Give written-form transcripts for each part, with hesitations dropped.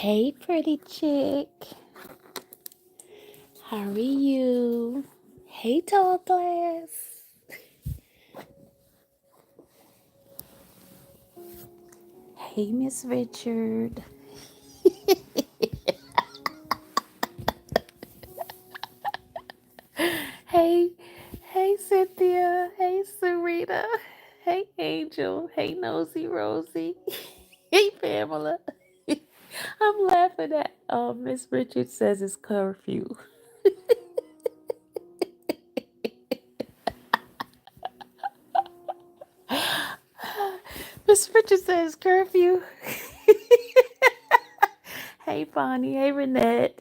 Hey, pretty chick. How are you? Hey, tall glass. Hey, Miss Richard. Hey, hey, Cynthia. Hey, Sarita. Hey, Angel. Hey, Nosy Rosie. Hey, Pamela. I'm laughing at Miss Richard says it's curfew. Miss Richard says curfew. Hey, Bonnie. Hey, Renette.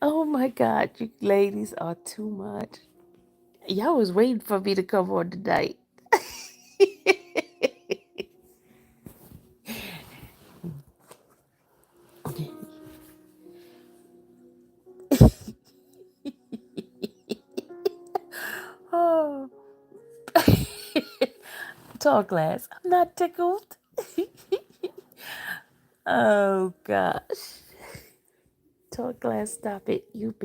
Oh my God, you ladies are too much. Y'all was waiting for me to come on tonight. Oh, tall glass. I'm not tickled. Oh gosh, tall glass, stop it. You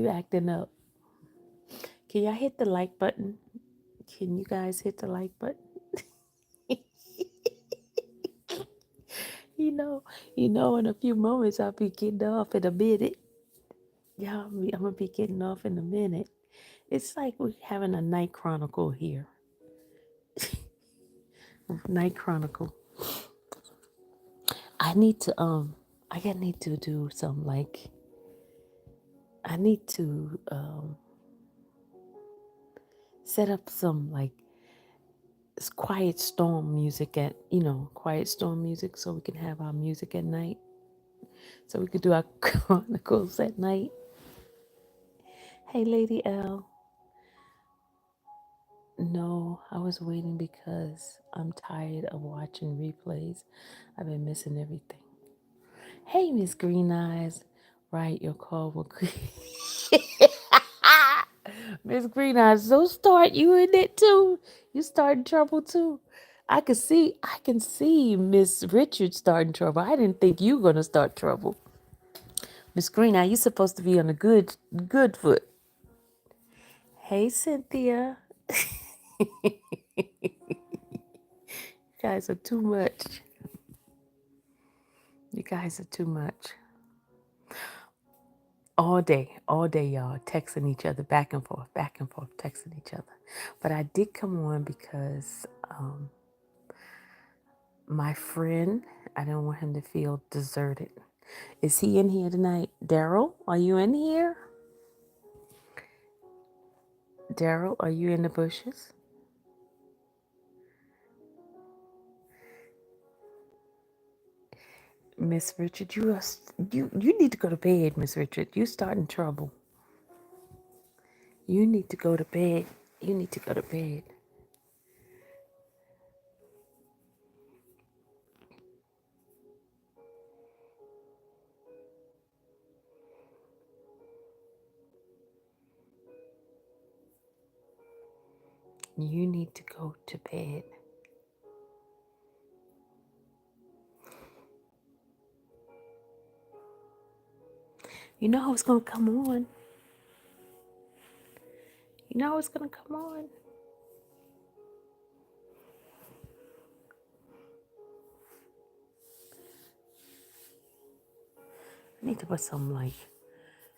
acting up. Can y'all hit the like button? Can you guys hit the like button? You know, in a few moments I'll be getting off in a minute. Yeah, I'm gonna be getting off in a minute. It's like we're having a night chronicle here. Night chronicle. I need to need to do some like I need to set up some like quiet storm music at quiet storm music so we can have our music at night. So we could do our chronicles at night. Hey Lady L. No, I was waiting because I'm tired of watching replays. I've been missing everything. Hey, Miss Green Eyes. Right, your call will. Miss Green Eyes, don't start you in it too. You starting trouble too. I can see Miss Richard starting trouble. I didn't think you were gonna start trouble. Miss Green Eyes, you supposed to be on a good foot. Hey, Cynthia. You guys are too much. You guys are too much. All day, y'all, texting each other back and forth, texting each other. But I did come on because my friend, I don't want him to feel deserted. Is he in here tonight? Daryl, are you in here? Daryl, are you in the bushes? Miss Richard, you need to go to bed, Miss Richard. You starting trouble. You need to go to bed. You need to go to bed. You need to go to bed. You know how it's gonna come on. You know it's gonna come on. I need to put I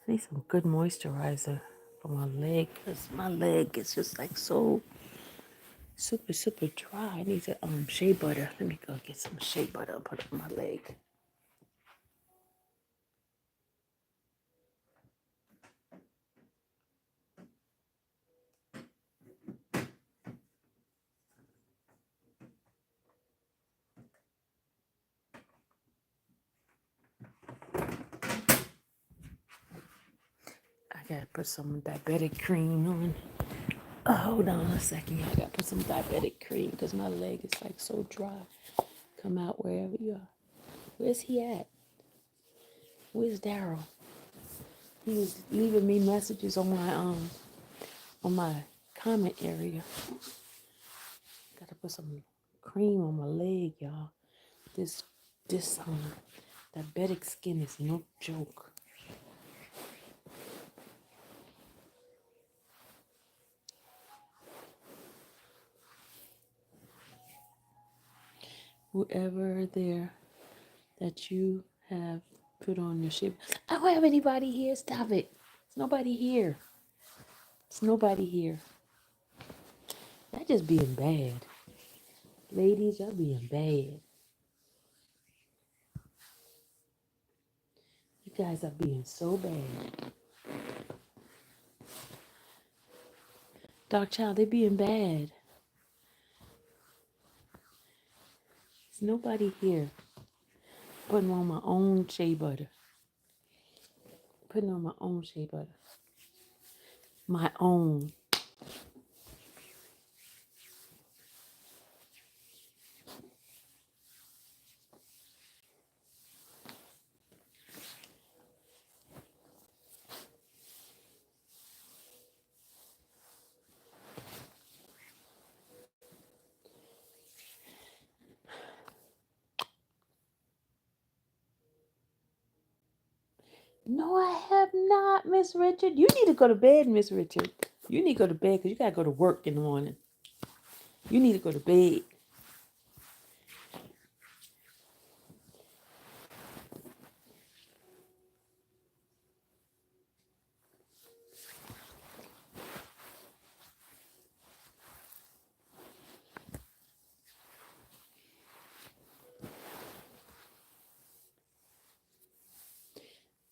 need some good moisturizer for my leg because my leg is just like so super dry. I need to shea butter. Let me go get some shea butter and put it on my leg. I gotta put some diabetic cream on. Oh, hold on a second. I gotta put some diabetic cream because my leg is like so dry. Come out wherever you are. Where's he at? Where's Daryl? He was leaving me messages on my comment area. Gotta put some cream on my leg, y'all. This this diabetic skin is no joke. Whoever there that you have put on your ship. I don't have anybody here. Stop it. There's nobody here. It's nobody here. That just being bad. Ladies, y'all being bad. You guys are being so bad. Dark child, they being bad. There's nobody here. Putting on my own shea butter. Putting on my own shea butter. My own. No, I have not, Miss Richard. You need to go to bed, Miss Richard. You need to go to bed because you got to go to work in the morning. You need to go to bed.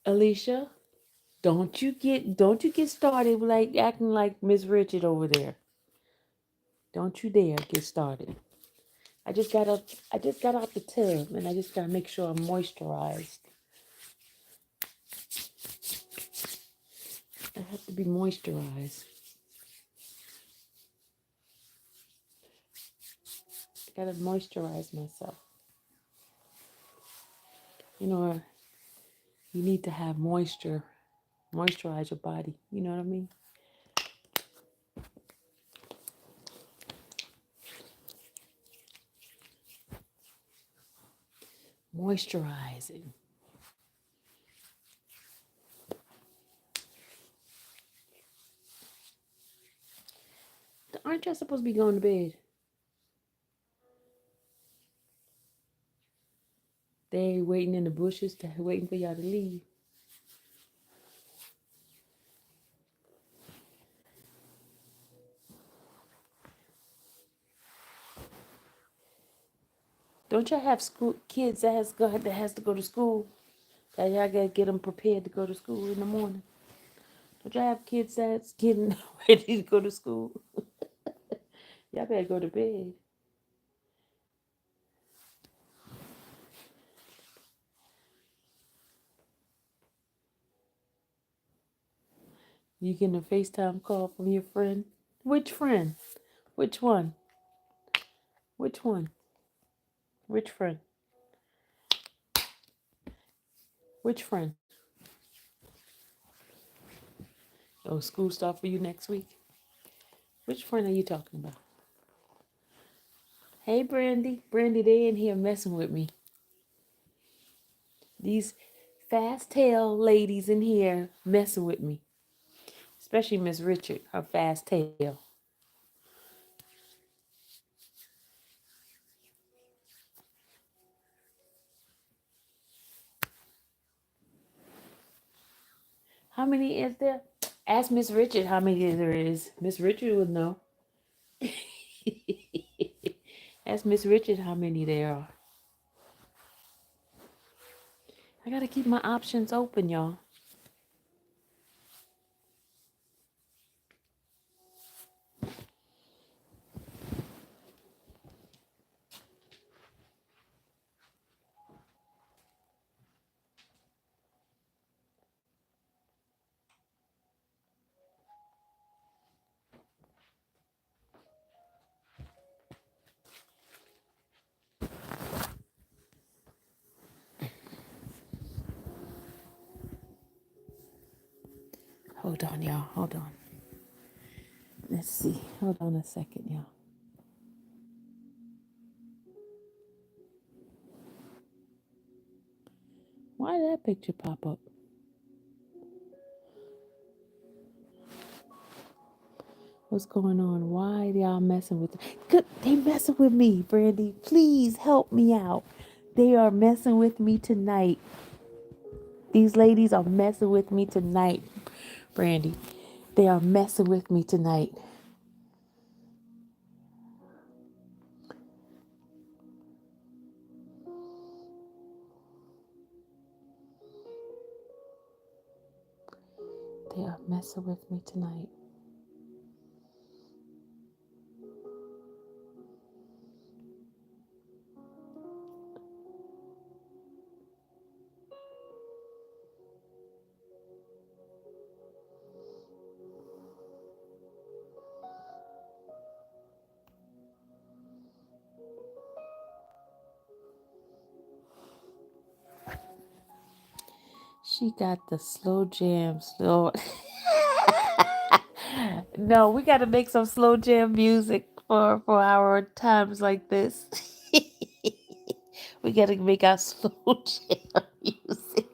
Alicia, don't you get started like acting like Miss Richard over there. Don't you dare get started. I just got out the tub and I just gotta make sure I'm moisturized. I have to be moisturized. I gotta moisturize myself. You know, you need to have moisture, moisturize your body. You know what I mean? Moisturizing. Aren't y'all supposed to be going to bed? They waiting in the bushes, waiting for y'all to leave. Don't y'all have school kids that has to go to school? That y'all gotta get them prepared to go to school in the morning. Don't y'all have kids that's getting ready to go to school? Y'all better go to bed. You getting a FaceTime call from your friend? Which friend? Which one? Which one? Which friend? Which friend? Oh, school start for you next week. Which friend are you talking about? Hey, Brandy. Brandy, they in here messing with me. These fast tail ladies in here messing with me. Especially Miss Richard, her fast tail. How many is there? Ask Miss Richard how many there is. Miss Richard would know. Ask Miss Richard how many there are. I gotta keep my options open, y'all. Hold on, y'all. Hold on. Let's see. Hold on a second, y'all. picture pop up? What's going on? Why y'all messing with? Good, they messing with me, Brandy. Please help me out. They are messing with me tonight. These ladies are messing with me tonight, Brandy. They are messing with me tonight. They are messing with me tonight. She got the slow jam, slow. No, we got to make some slow jam music for our times like this. We got to make our slow jam music.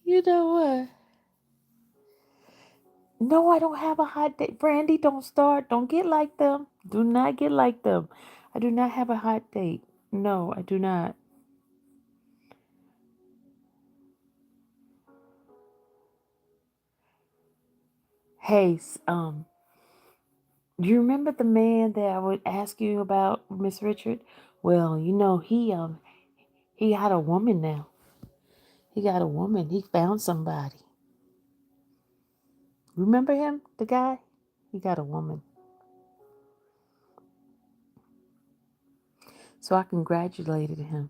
You know what? No, I don't have a hot date. Brandy, don't start. Don't get like them. Do not get like them. I do not have a hot date. No, I do not. Hey, do you remember the man that I would ask you about, Miss Richard? Well, he got a woman now. He got a woman. He found somebody. Remember him, the guy? He got a woman. So I congratulated him.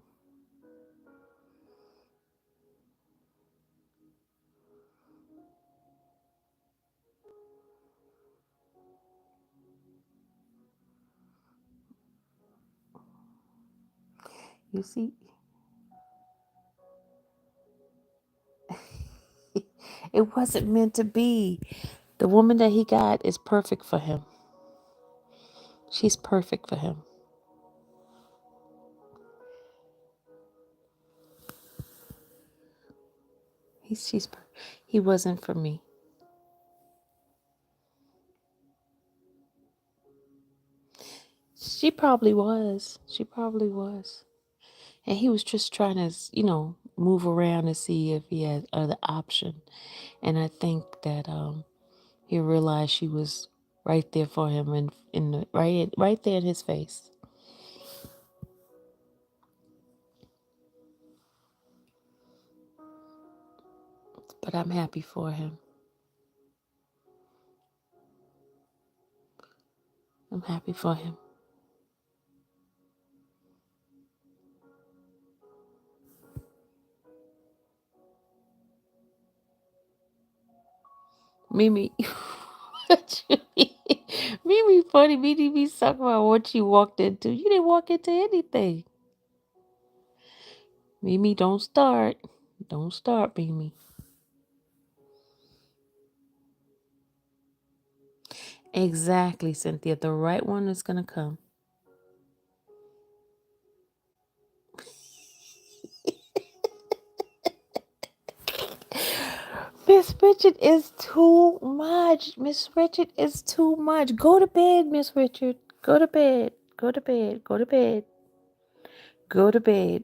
You see, it wasn't meant to be. The woman that he got is perfect for him. She's perfect for him. He's she's per- he wasn't for me. She probably was. She probably was. And he was just trying to, move around to see if he had other option. And I think that he realized she was right there for him and right there in his face. But I'm happy for him. I'm happy for him. Mimi, what you mean? Mimi funny. Mimi be talking about what you walked into. You didn't walk into anything. Mimi, don't start. Don't start, Mimi. Exactly, Cynthia. The right one is gonna come. Miss Richard is too much. Miss Richard is too much. Go to bed, Miss Richard. Go to bed. Go to bed. Go to bed. Go to bed.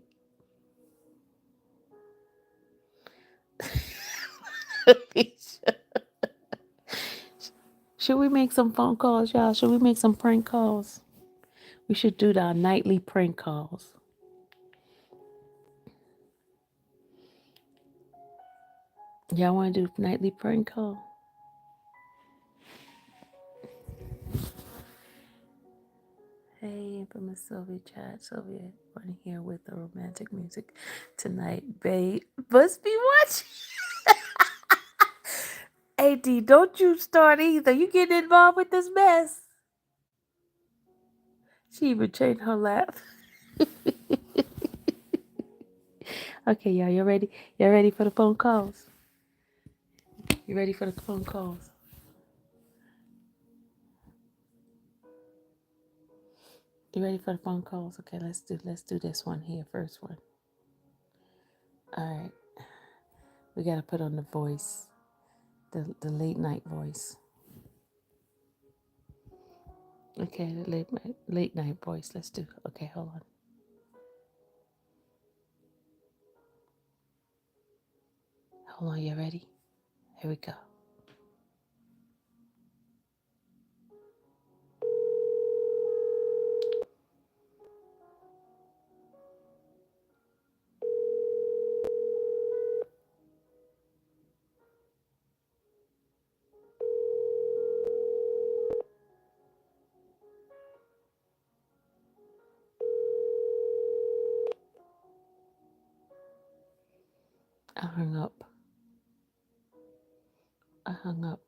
Should we make some phone calls, y'all? Should we make some prank calls? We should do our nightly prank calls. Y'all want to do nightly prank call? Hey, from Miss Sylvia chat. Sylvia, running here with the romantic music tonight, babe. Must be watching. AD, don't you start either. You getting involved with this mess. She even changed her laugh. Okay, y'all, you ready? You ready for the phone calls? You ready for the phone calls? You ready for the phone calls? Okay, let's do this one here, first one. All right. We got to put on the voice, the late night voice. Okay, the late night voice. Let's do. Okay, hold on. Hold on, you ready? Here we go. I hung up. I hung up.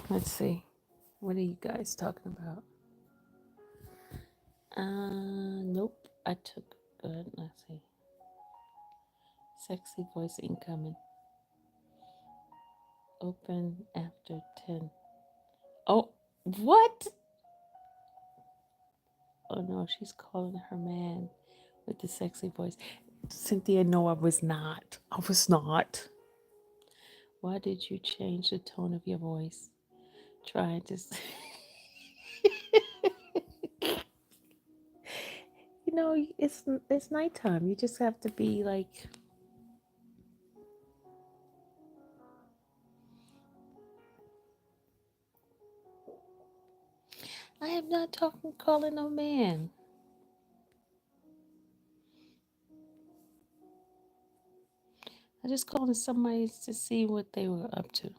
Let's see. What are you guys talking about? Nope. I took good. Let's see. Sexy voice incoming. Open after 10. Oh, what? Oh no, she's calling her man with the sexy voice. Cynthia, no, I was not. I was not. Why did you change the tone of your voice? Trying to. You know, it's nighttime. You just have to be like. I am not calling no man. I just called somebody to see what they were up to.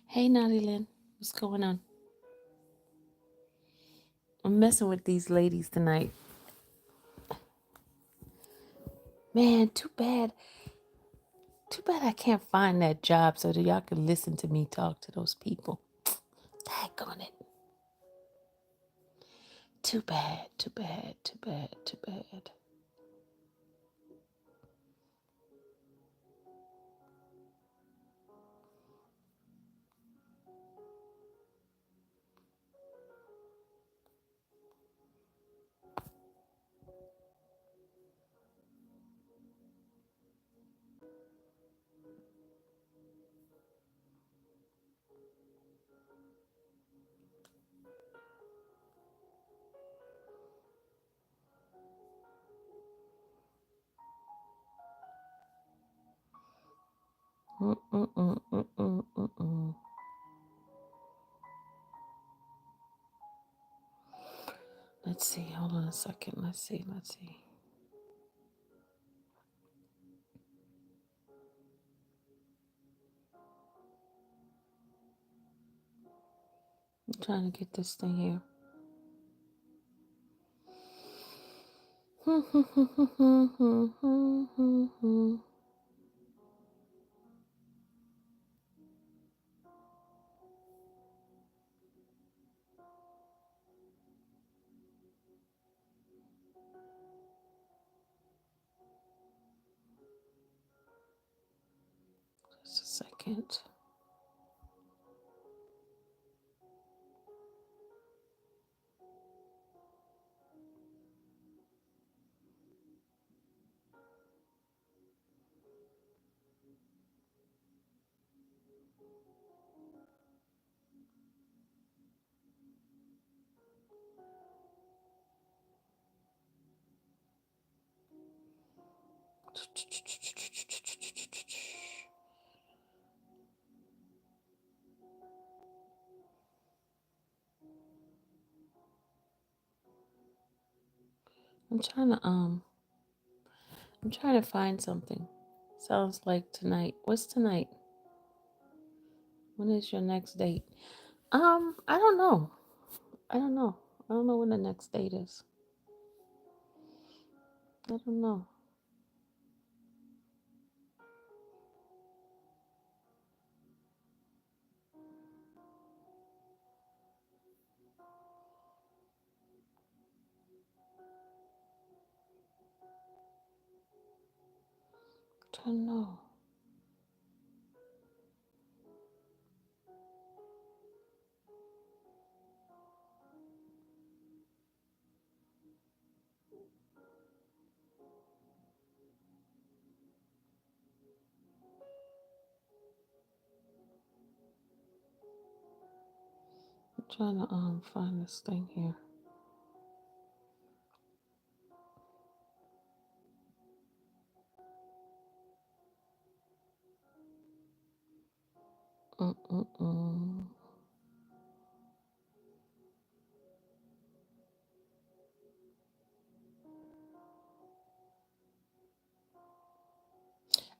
Hey, Naughty Lynn, what's going on? I'm messing with these ladies tonight. Man, too bad. Too bad I can't find that job so that y'all can listen to me talk to those people. Daggone it. Too bad, too bad, too bad, too bad. Let's see, hold on a second. Let's see. I'm trying to get this thing here. second. I'm trying to find something. Sounds like tonight. What's tonight? When is your next date? I don't know. I don't know. I don't know when the next date is. I don't know. I don't know. I'm trying to find this thing here.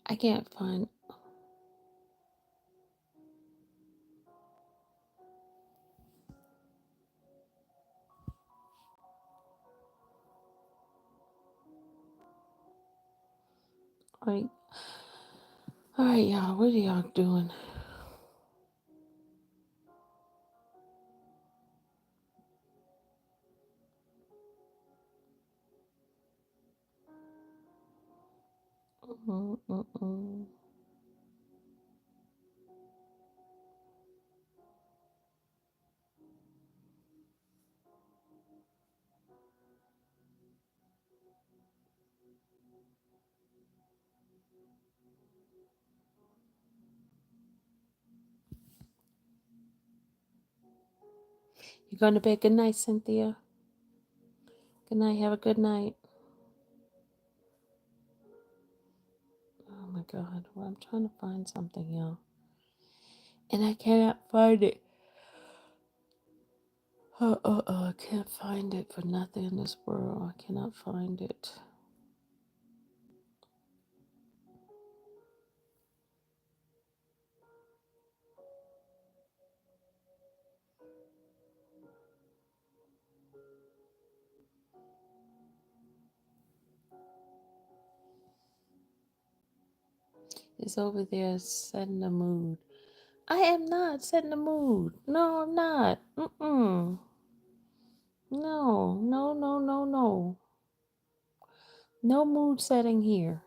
I can't find. All right, y'all. What are y'all doing? You going to bed? Good night, Cynthia. Good night. Have a good night. Oh my God. Well, I'm trying to find something, y'all. And I cannot find it. I can't find it for nothing in this world. I cannot find it. It's over there setting the mood. I am not setting the mood. No, I'm not. No, no, no, no, no. No mood setting here.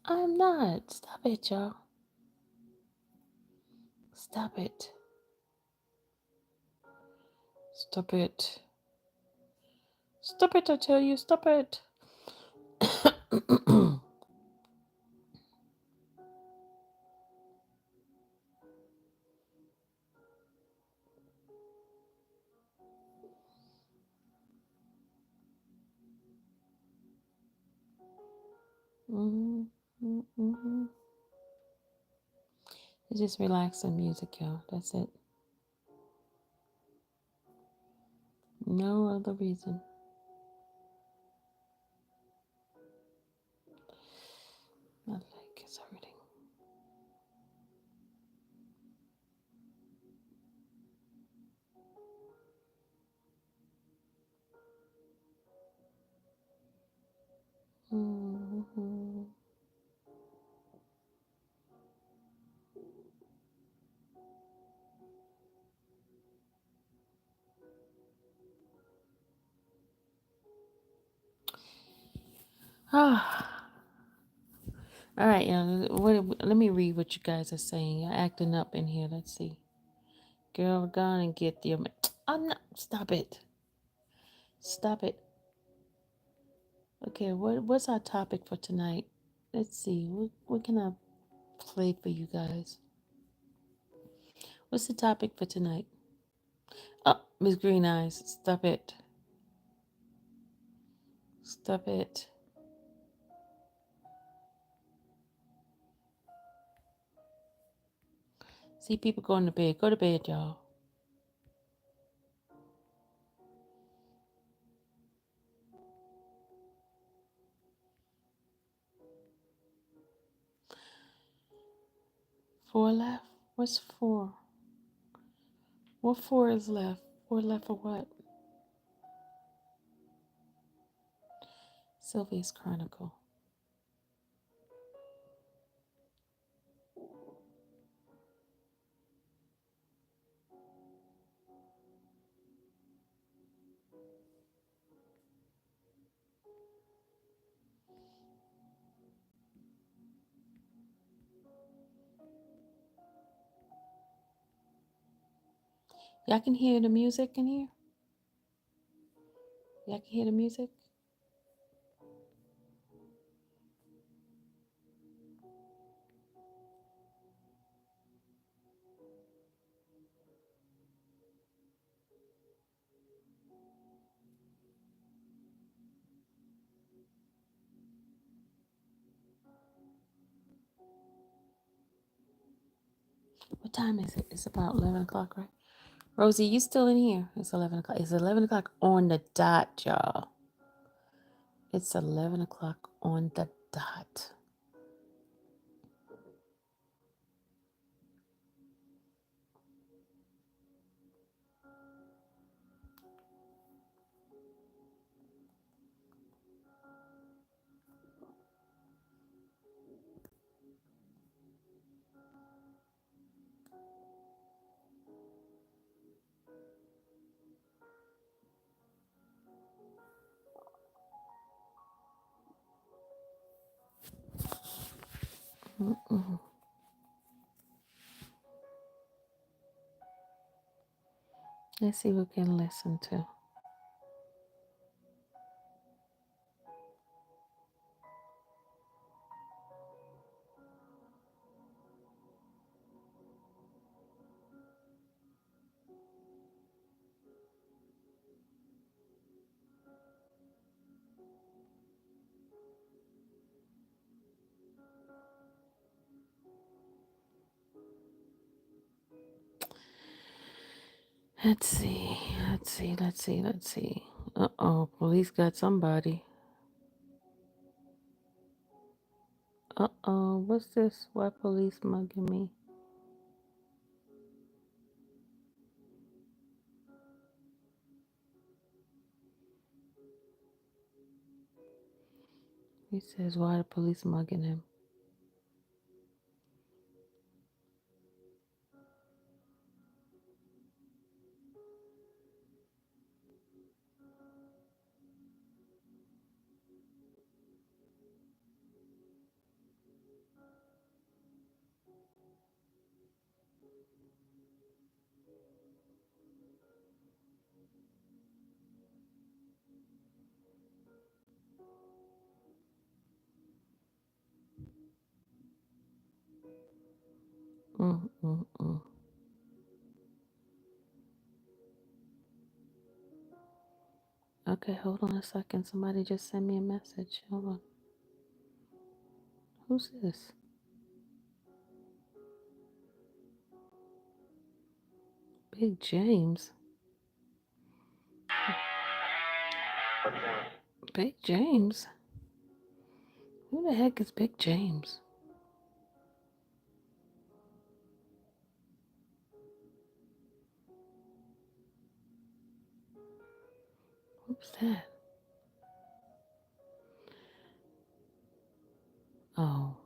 I'm not. Stop it, y'all. Stop it. Stop it. Stop it, I tell you. Stop it. It's just relaxing music, y'all. That's it. No other reason. My leg is hurting. Ah, all right, let me read what you guys are saying. You're acting up in here. Let's see. Girl, go on and get your. I'm not. Stop it. Stop it. Okay, what's our topic for tonight? Let's see. What can I play for you guys? What's the topic for tonight? Oh, Miss Green Eyes, stop it. Stop it. See people going to bed. Go to bed, y'all. Four left? What's four? What four is left? Four left for what? Sylvia's Chronicle. Y'all can hear the music in here? Y'all can hear the music? What time is it? It's about 11 o'clock, right? Rosie, you still in here? It's 11 o'clock. It's 11 o'clock on the dot, y'all. It's 11 o'clock on the dot. Mm-mm. Let's see what we can listen to. Let's see. Let's see. Uh-oh, police got somebody. Uh-oh, what's this? Why police mugging me? He says, why the police mugging him? Mm. Okay, hold on a second. Somebody just sent me a message. Hold on. Who's this? Big James. Big James? Who the heck is Big James? Who's that? Oh.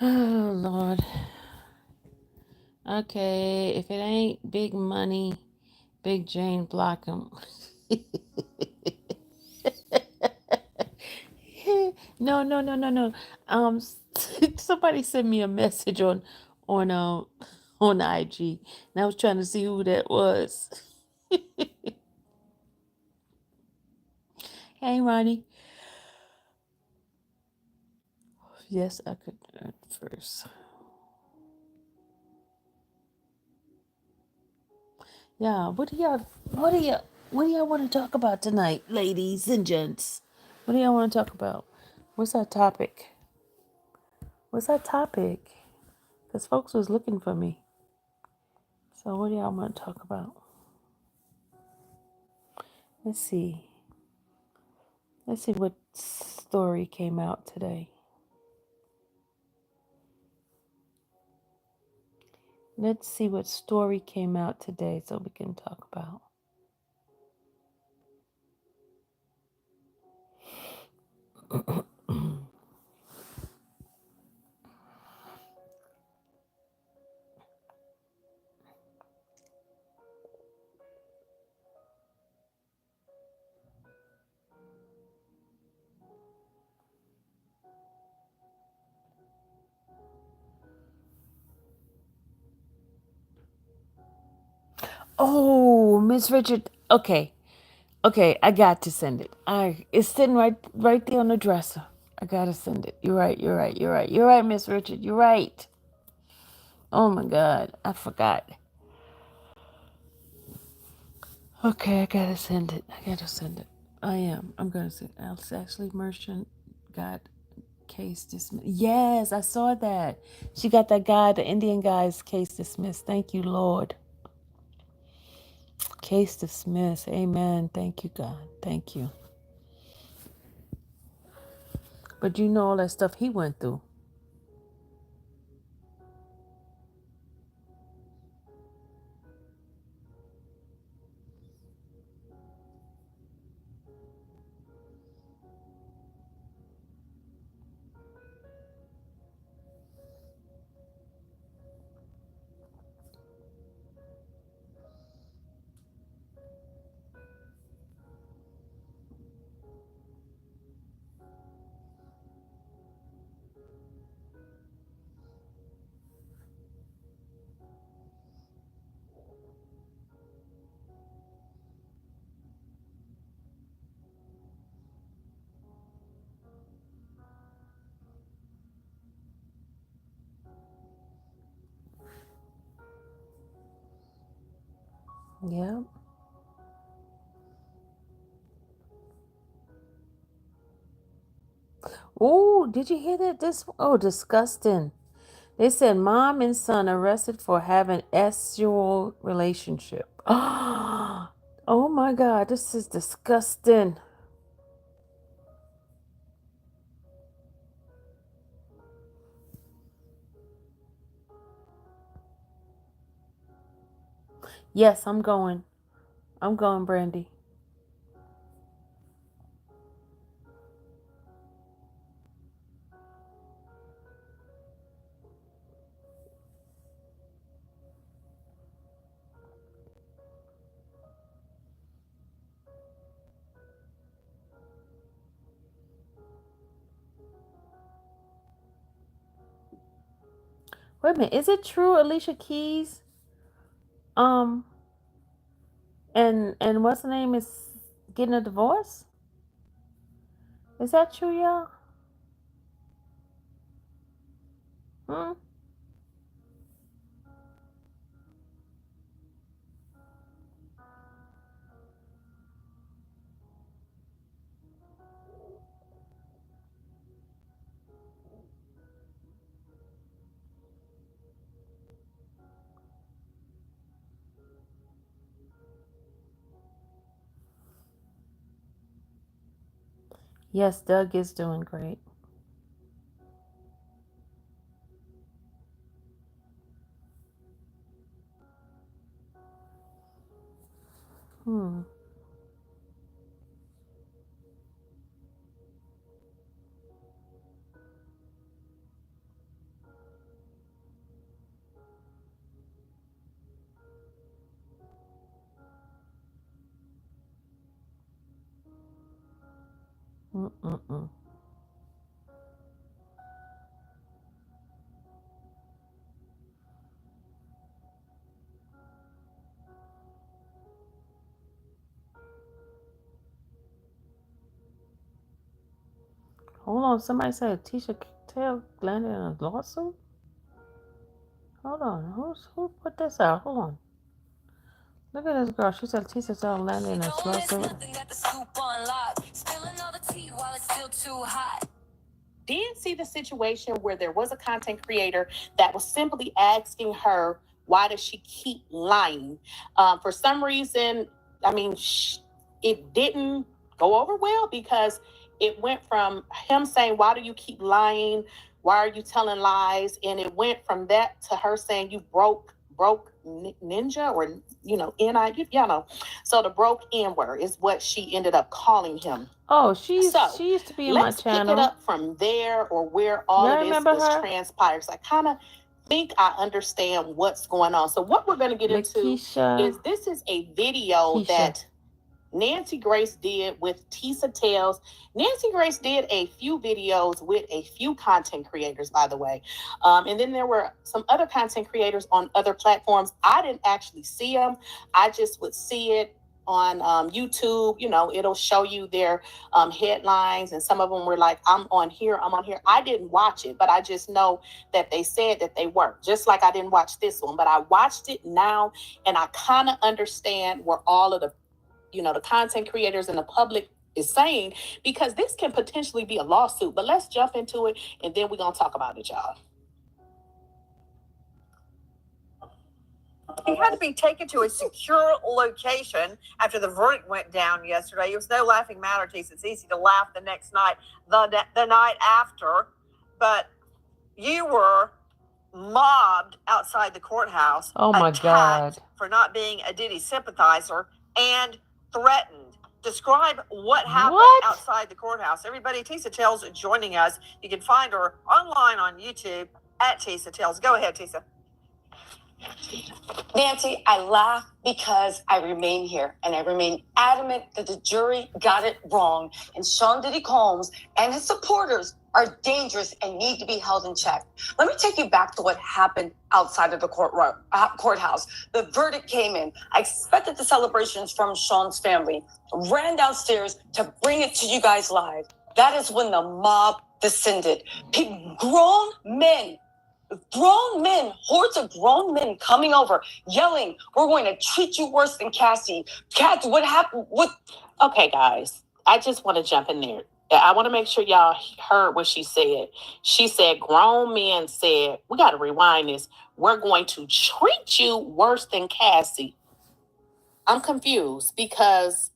Oh, Lord. Okay, if it ain't big money, Big Jane block him. No, no, no, no, no. Um, somebody sent me a message on on IG, and I was trying to see who that was. Hey, Ronnie. Yes, I could at first. Yeah, what do y'all want to talk about tonight, ladies and gents? What do y'all want to talk about? What's our topic? What's our topic? Because folks was looking for me. So what do y'all want to talk about? Let's see. Let's see what story came out today. Let's see what story came out today so we can talk about. Oh, Miss Richard. Okay. Okay, I got to send it. It's sitting right there on the dresser. I gotta send it. You're right, you're right, you're right. You're right, Miss Richard. You're right. Oh my God. I forgot. Okay, I gotta send it. I gotta send it. I am. I'm gonna send Alice Ashley Merchant got case dismissed. Yes, I saw that. She got that guy, the Indian guy's case dismissed. Thank you, Lord. Case dismissed. Amen. Thank you, God. Thank you. But you know all that stuff he went through. Yeah. Oh, did you hear that? Disgusting. They said mom and son arrested for having sexual relationship. Oh my God, this is disgusting. Yes, I'm going. I'm going, Brandy. Wait a minute, is it true Alicia Keys um and what's the name is getting a divorce? Is that true, y'all? Hmm? Yes, Doug is doing great. Hmm. Mm-mm-mm. Hold on. Somebody said Tisha Tail landed in a lawsuit. Hold on. Who put this out? Hold on. Look at this girl. She said Tissa Tails landed in a lawsuit. Did see the situation where there was a content creator that was simply asking her, why does she keep lying? For some reason, I mean, it didn't go over well because it went from him saying, why do you keep lying? Why are you telling lies? And it went from that to her saying, you broke ninja, or y'all know. So the broke N word is what she ended up calling him. Oh, she used to be in my Let's pick it up from there, or where all Y'all of this remember was her? transpired. So I kind of think I understand what's going on. So what we're going to get into is this is a video that Nancy Grace did with Tissa Tails. Nancy Grace did a few videos with a few content creators, by the way. And then there were some other content creators on other platforms. I didn't actually see them. I just would see it on YouTube. You know, it'll show you their headlines, and some of them were like, I'm on here. I didn't watch it, but I just know that they said that they were. Just like I didn't watch this one, but I watched it now, and I kind of understand where all of the content creators and the public is saying, because this can potentially be a lawsuit. But let's jump into it, and then we're going to talk about it, y'all. He had to be taken to a secure location after the verdict went down yesterday. It was no laughing matter, Tissa. It's easy to laugh the next night, the night after. But you were mobbed outside the courthouse. Oh my God. For not being a Diddy sympathizer and threatened. Describe what happened outside the courthouse. Everybody, Tissa Tails joining us. You can find her online on YouTube at Tissa Tails. Go ahead, Tissa. Nancy, I laugh because I remain here, and I remain adamant that the jury got it wrong, and Sean Diddy Combs and his supporters are dangerous and need to be held in check. Let me take you back to what happened outside of the courthouse. The verdict came in. I expected the celebrations from Sean's family, ran downstairs to bring it to you guys live. That is when the mob descended. Grown men, hordes of grown men coming over, yelling, we're going to treat you worse than Cassie. Kat, what happened? Okay, guys, I just want to jump in there. I want to make sure y'all heard what she said. She said, grown men said, we got to rewind this. We're going to treat you worse than Cassie. I'm confused because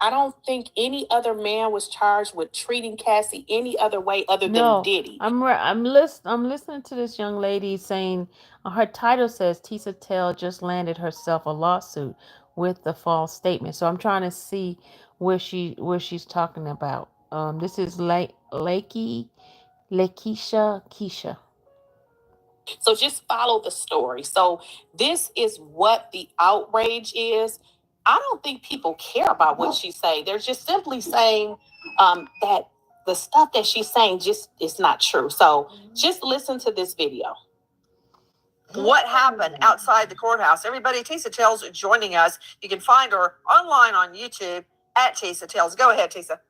I don't think any other man was charged with treating Cassie any other way other than Diddy. I'm listening to this young lady saying her title says Tissa Tail just landed herself a lawsuit with the false statement. So I'm trying to see where she's talking about. This is Lakeisha Keisha. So just follow the story. So this is what the outrage is. I don't think people care about what she's saying. They're just simply saying that the stuff that she's saying just is not true. So just listen to this video. What happened outside the courthouse? Everybody, Tissa Tails joining us. You can find her online on YouTube at Tissa Tails. Go ahead, Tissa.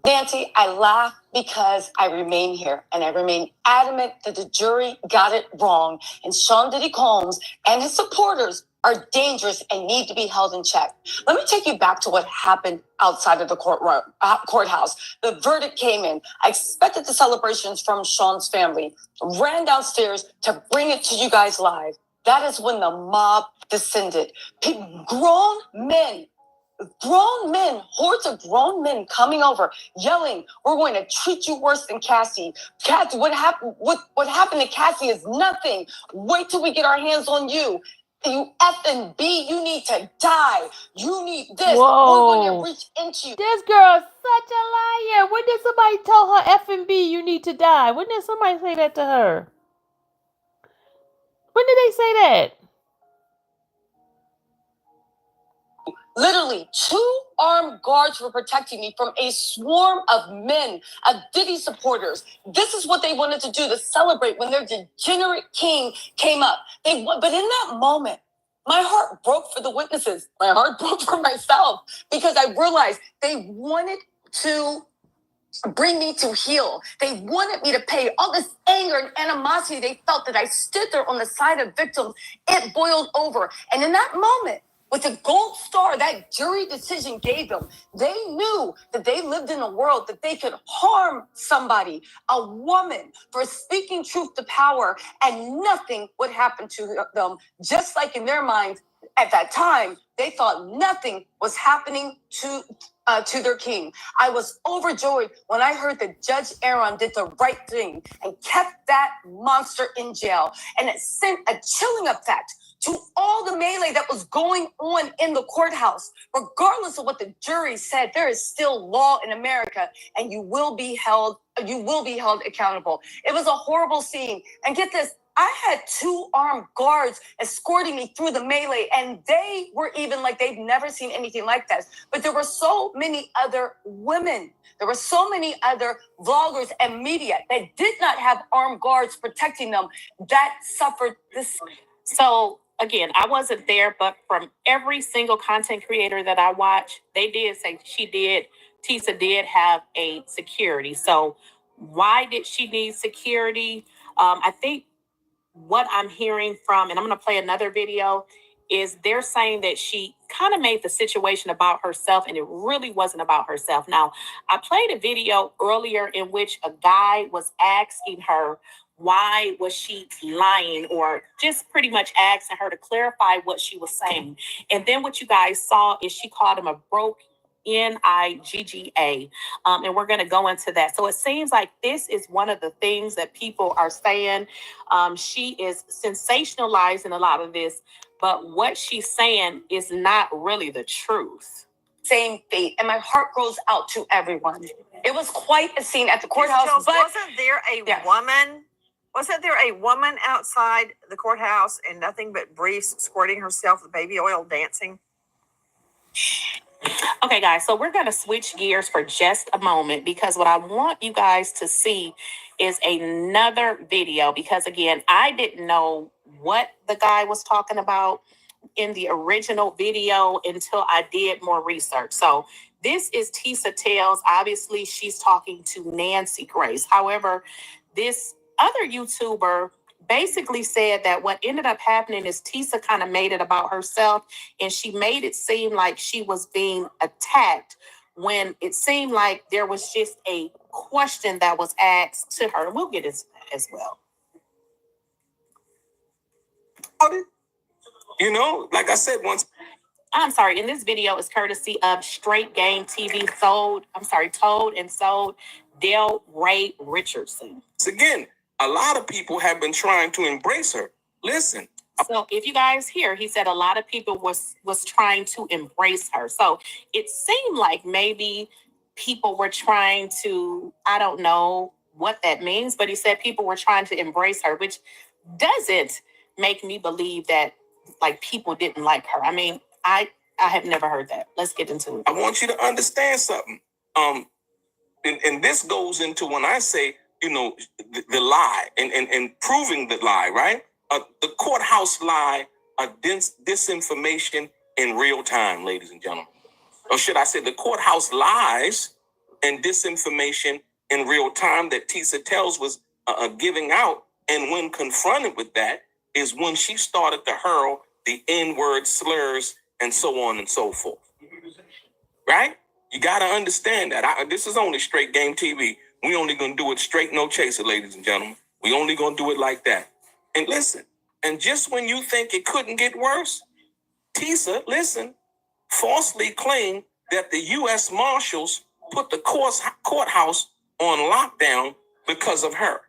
Nancy, I laugh because I remain here, and I remain adamant that the jury got it wrong, and Sean Diddy Combs and his supporters are dangerous and need to be held in check. Let me take you back to what happened outside of the courthouse. The verdict came in. I expected the celebrations from Sean's family, ran downstairs to bring it to you guys live. That is when the mob descended. Grown men, hordes of grown men coming over, yelling, we're going to treat you worse than Cassie. Cassie, what happened to Cassie is nothing. Wait till we get our hands on you. You F&B, you need to die. You need this. Whoa. We're going to reach into you. This girl is such a liar. When did somebody tell her F&B, you need to die? When did somebody say that to her? When did they say that? Literally, 2 armed guards were protecting me from a swarm of men, of Diddy supporters. This is what they wanted to do to celebrate when their degenerate king came up. But in that moment, my heart broke for the witnesses. My heart broke for myself because I realized they wanted to bring me to heel. They wanted me to pay all this anger and animosity they felt that I stood there on the side of victims. It boiled over. And in that moment, with the gold star that jury decision gave them, they knew that they lived in a world that they could harm somebody, a woman, for speaking truth to power, and nothing would happen to them. Just like in their minds, at that time, they thought nothing was happening to their king. I was overjoyed when I heard that Judge Aaron did the right thing and kept that monster in jail. And it sent a chilling effect to all the melee that was going on in the courthouse. Regardless of what the jury said, there is still law in America, and you will be held accountable. It was a horrible scene. And get this, I had 2 armed guards escorting me through the melee, and they were even like they've never seen anything like this. But there were so many other women. There were so many other vloggers and media that did not have armed guards protecting them that suffered this. So again, I wasn't there, but from every single content creator that I watch, they did say Tissa did have a security. So why did she need security? I think what I'm hearing from, and I'm going to play another video, is they're saying that she kind of made the situation about herself, and it really wasn't about herself. Now, I played a video earlier in which a guy was asking her why was she lying, or just pretty much asking her to clarify what she was saying. And then what you guys saw is she called him a broke Nigga. And we're going to go into that. So it seems like this is one of the things that people are saying. She is sensationalizing a lot of this, but what she's saying is not really the truth. Same fate, and my heart goes out to everyone. It was quite a scene at the courthouse. Tails, but wasn't there a woman? Wasn't there a woman outside the courthouse in nothing but briefs, squirting herself with baby oil, dancing? Okay, guys, so we're going to switch gears for just a moment, because what I want you guys to see is another video, because again, I didn't know what the guy was talking about in the original video until I did more research. So this is Tissa Tails. Obviously, she's talking to Nancy Grace. However, this other YouTuber basically said that what ended up happening is Tissa kind of made it about herself, and she made it seem like she was being attacked when it seemed like there was just a question that was asked to her. And we'll get it as well. You know, like I said once. I'm sorry, and this video is courtesy of Straight Game TV, told and sold Del Ray Richardson. Again, a lot of people have been trying to embrace her. Listen. So if you guys hear, he said a lot of people was trying to embrace her. So it seemed like maybe people were trying to, I don't know what that means, but he said people were trying to embrace her, which doesn't make me believe that like people didn't like her. I mean, I have never heard that. Let's get into it. I want you to understand something. And this goes into when I say, you know, the lie and proving the lie, right? The courthouse lie, disinformation in real time, ladies and gentlemen. Or should I say the courthouse lies and disinformation in real time that Tissa Tails was giving out. And when confronted with that is when she started to hurl the N-word slurs and so on and so forth. Right? You got to understand that. This is only Straight Game TV. We only going to do it straight, no chaser, ladies and gentlemen. We only going to do it like that. And listen, and just when you think it couldn't get worse, Tissa, listen, falsely claimed that the U.S. Marshals put the courthouse on lockdown because of her.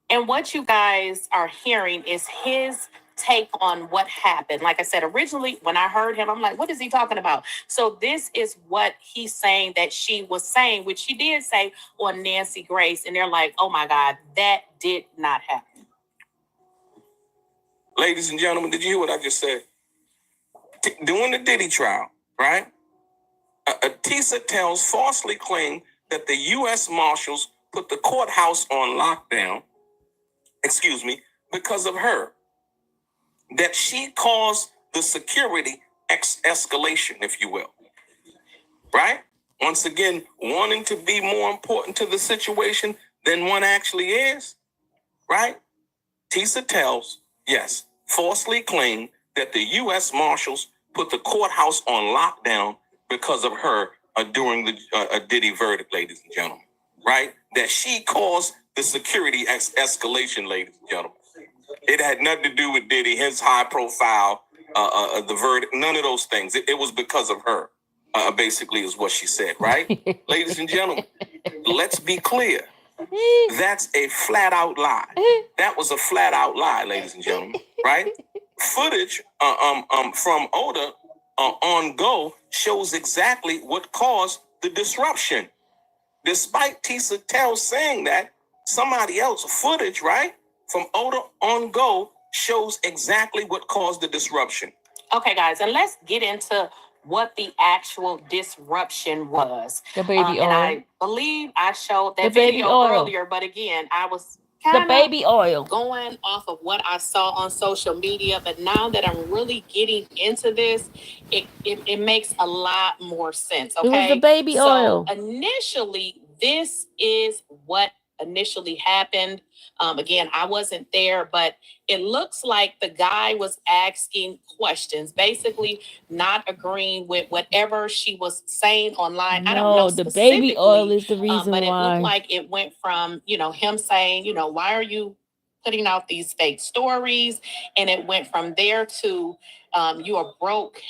And what you guys are hearing is his take on what happened. Like I said, originally, when I heard him, I'm like, what is he talking about? So this is what he's saying that she was saying, which she did say on Nancy Grace. And they're like, oh my God, that did not happen. Ladies and gentlemen, did you hear what I just said? during the Diddy trial, right? Tissa Tails falsely claimed that the U.S. Marshals put the courthouse on lockdown, because of her. That she caused the security escalation, if you will. Right? Once again, wanting to be more important to the situation than one actually is. Right? Tissa Tails, yes, falsely claimed that the U.S. Marshals put the courthouse on lockdown because of her during the Diddy verdict, ladies and gentlemen. Right? That she caused the security escalation, ladies and gentlemen. It had nothing to do with Diddy, his high profile, the verdict, none of those things. It was because of her, basically, is what she said, right? Ladies and gentlemen, let's be clear. That's a flat out lie. That was a flat out lie, ladies and gentlemen, right? Footage from Oda on Go shows exactly what caused the disruption. Despite Tissa Tails saying that, somebody else footage, right, from Oda on Go shows exactly what caused the disruption. Okay, guys, and let's get into what the actual disruption was. The baby oil. And I believe I showed that the video earlier, but again, I was the baby oil going off of what I saw on social media. But now that I'm really getting into this, it makes a lot more sense. Okay, it was the baby oil. Initially, this is what initially happened. Again, I wasn't there, but it looks like the guy was asking questions, basically not agreeing with whatever she was saying online. No, I don't know the baby oil is the reason but why. It looked like it went from, him saying, why are you putting out these fake stories? And it went from there to you are broke.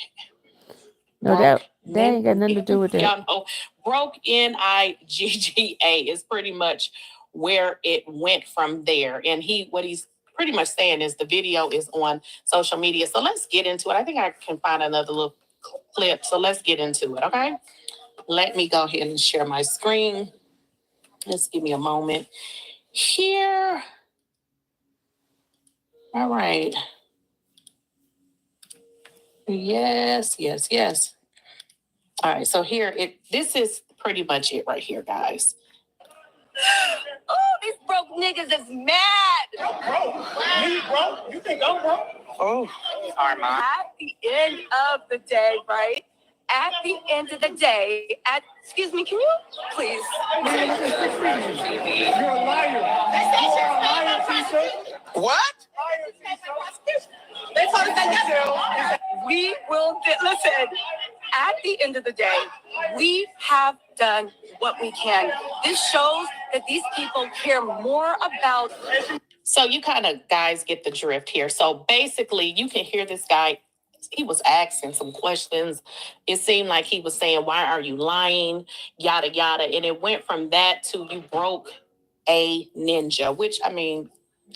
No, that ain't got nothing to do with that. Y'all know, broke NIGGA is pretty much where it went from there. And what he's pretty much saying is the video is on social media. So let's get into it. I think I can find another little clip. So let's get into it, okay? Let me go ahead and share my screen. Just give me a moment here. All right. Yes. All right, so here, this is pretty much it right here, guys. Oh, these broke niggas is mad. I'm broke. Me broke? You think I'm broke? Oh, sorry, Mom. At the end of the day, right? At the end of the day, excuse me, can you please? You're a liar. You're a liar, Tissa. What? They told us that we will listen. At the end of the day, we have done what we can. This shows that these people care more about. So you kind of guys get the drift here. So basically, you can hear this guy. He was asking some questions. It seemed like he was saying, why are you lying? Yada, yada. And it went from that to you broke a ninja, which, I mean,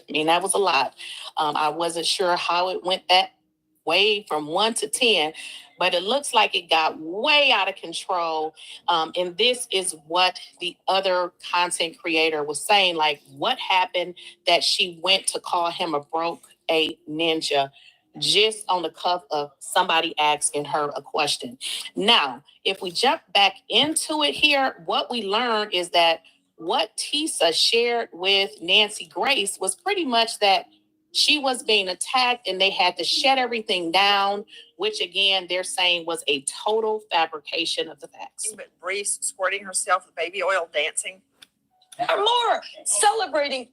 that was a lot. I wasn't sure how it went that way from 1 to 10, but it looks like it got way out of control. And this is what the other content creator was saying, like what happened that she went to call him a ninja just on the cuff of somebody asking her a question. Now, if we jump back into it here, what we learned is that what Tissa shared with Nancy Grace was pretty much that she was being attacked and they had to shut everything down, which again, they're saying was a total fabrication of the facts. But Brees squirting herself with baby oil, dancing. Or more, celebrating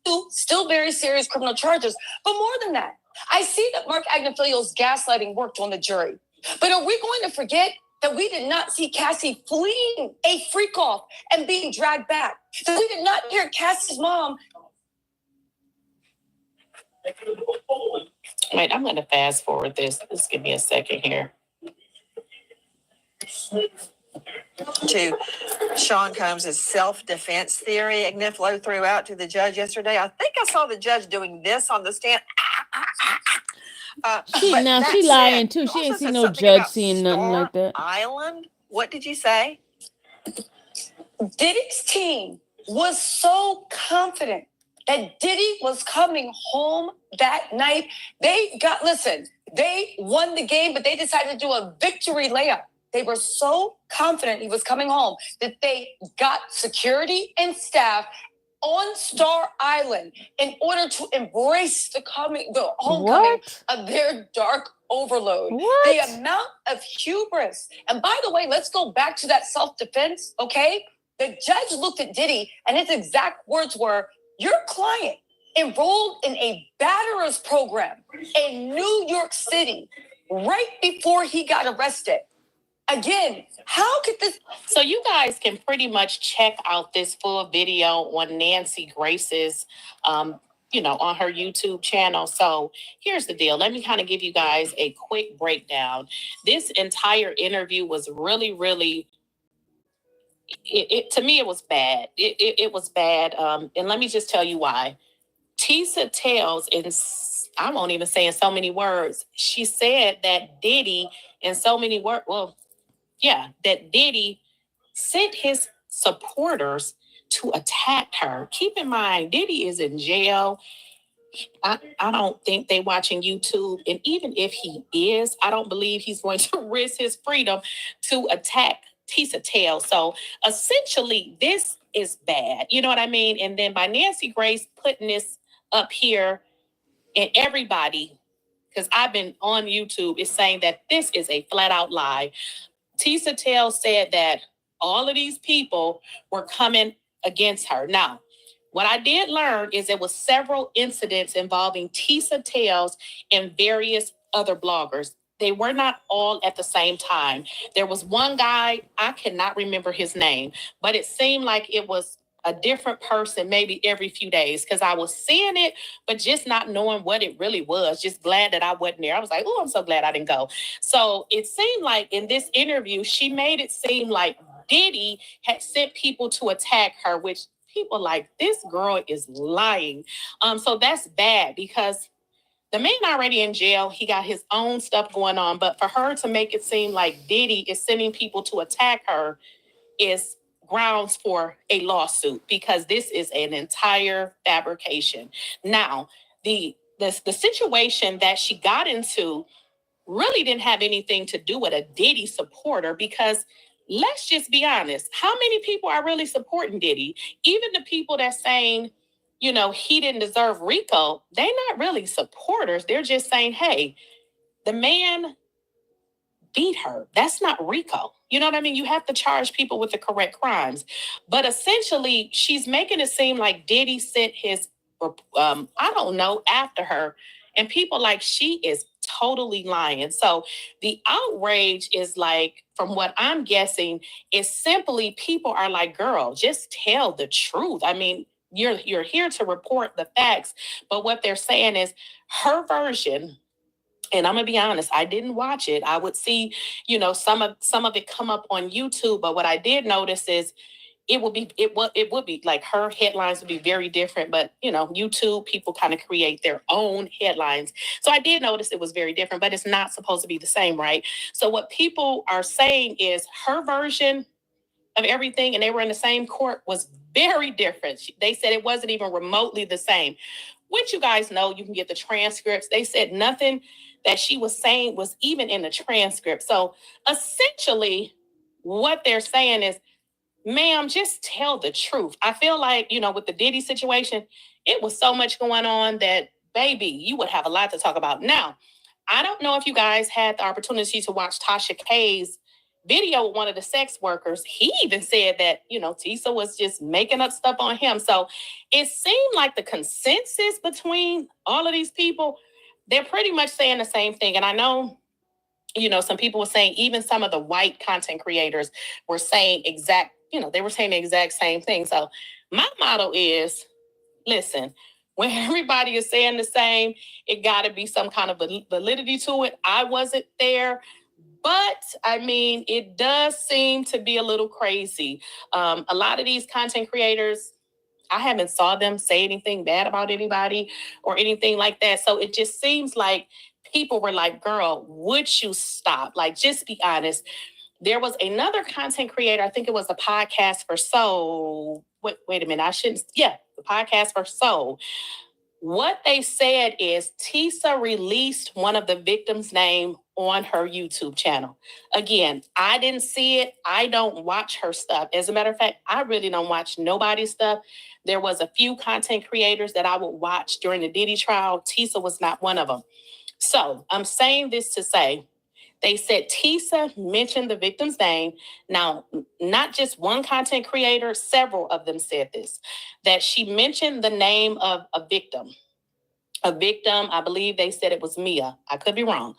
two still very serious criminal charges. But more than that, I see that Mark Agnifilio's gaslighting worked on the jury. But are we going to forget that we did not see Cassie fleeing a freak off and being dragged back? That we did not hear Cassie's mom. Wait, I'm going to fast forward this. Just give me a second here. To Sean Combs' self-defense theory, Agnifilo threw out to the judge yesterday. I think I saw the judge doing this on the stand. She lying too. She ain't seen no judge seeing nothing like that. Island? What did you say? Diddy's team was so confident that Diddy was coming home that night. They won the game, but they decided to do a victory layup. They were so confident he was coming home that they got security and staff on Star Island in order to embrace the homecoming of their dark overload. The amount of hubris. And by the way, let's go back to that self-defense, okay? The judge looked at Diddy and his exact words were, your client enrolled in a batterers program in New York City right before he got arrested. Again, how could this? So you guys can pretty much check out this full video on Nancy Grace's, on her YouTube channel. So here's the deal. Let me kind of give you guys a quick breakdown. This entire interview was really, really, to me, it was bad. It was bad. And let me just tell you why. Tissa Tails, I won't even say in so many words, she said that Diddy, in so many words, that Diddy sent his supporters to attack her. Keep in mind, Diddy is in jail. I don't think they watching YouTube. And even if he is, I don't believe he's going to risk his freedom to attack Tissa Tails. So essentially, this is bad. You know what I mean? And then by Nancy Grace putting this up here, and everybody, because I've been on YouTube, is saying that this is a flat out lie. Tissa Tails said that all of these people were coming against her. Now, what I did learn is there was several incidents involving Tissa Tails and various other bloggers. They were not all at the same time. There was one guy, I cannot remember his name, but it seemed like it was a different person maybe every few days, because I was seeing it, but just not knowing what it really was. Just glad that I wasn't there. I was like, oh, I'm so glad I didn't go. So it seemed like in this interview, she made it seem like Diddy had sent people to attack her, which people like, this girl is lying. So that's bad, because the man already in jail. He got his own stuff going on. But for her to make it seem like Diddy is sending people to attack her is grounds for a lawsuit, because this is an entire fabrication. Now, the situation that she got into really didn't have anything to do with a Diddy supporter, because let's just be honest, how many people are really supporting Diddy? Even the people that's saying, he didn't deserve RICO, they're not really supporters. They're just saying, hey, the man beat her. That's not RICO. You know what I mean? You have to charge people with the correct crimes. But essentially, she's making it seem like Diddy sent his, after her. And people like, she is totally lying. So the outrage is like, from what I'm guessing, is simply people are like, girl, just tell the truth. I mean, you're here to report the facts. But what they're saying is her version. And I'm gonna be honest, I didn't watch it. I would see, some of it come up on YouTube. But what I did notice is it would be like her headlines would be very different. But YouTube people kind of create their own headlines. So I did notice it was very different, but it's not supposed to be the same, right? So what people are saying is her version of everything, and they were in the same court, was very different. They said it wasn't even remotely the same. Which you guys know, you can get the transcripts. They said nothing that she was saying was even in the transcript. So essentially, what they're saying is, ma'am, just tell the truth. I feel like, with the Diddy situation, it was so much going on that, baby, you would have a lot to talk about. Now, I don't know if you guys had the opportunity to watch Tasha K's video with one of the sex workers. He even said that, Tissa was just making up stuff on him. So it seemed like the consensus between all of these people, they're pretty much saying the same thing. And I know, some people were saying, even some of the white content creators were saying they were saying the exact same thing. So my motto is, listen, when everybody is saying the same, it got to be some kind of validity to it. I wasn't there. But, I mean, it does seem to be a little crazy. A lot of these content creators, I haven't saw them say anything bad about anybody or anything like that. So it just seems like people were like, girl, would you stop? Like, just be honest. There was another content creator, I think it was a podcast for Soul wait a minute, the podcast for Soul. What they said is Tissa released one of the victims' name on her YouTube channel. Again, I didn't see it. I don't watch her stuff. As a matter of fact, I really don't watch nobody's stuff. There was a few content creators that I would watch during the Diddy trial. Tissa was not one of them. So I'm saying this to say, they said Tissa mentioned the victim's name. Now, not just one content creator, several of them said this, that she mentioned the name of a victim. A victim, I believe they said it was Mia. I could be wrong.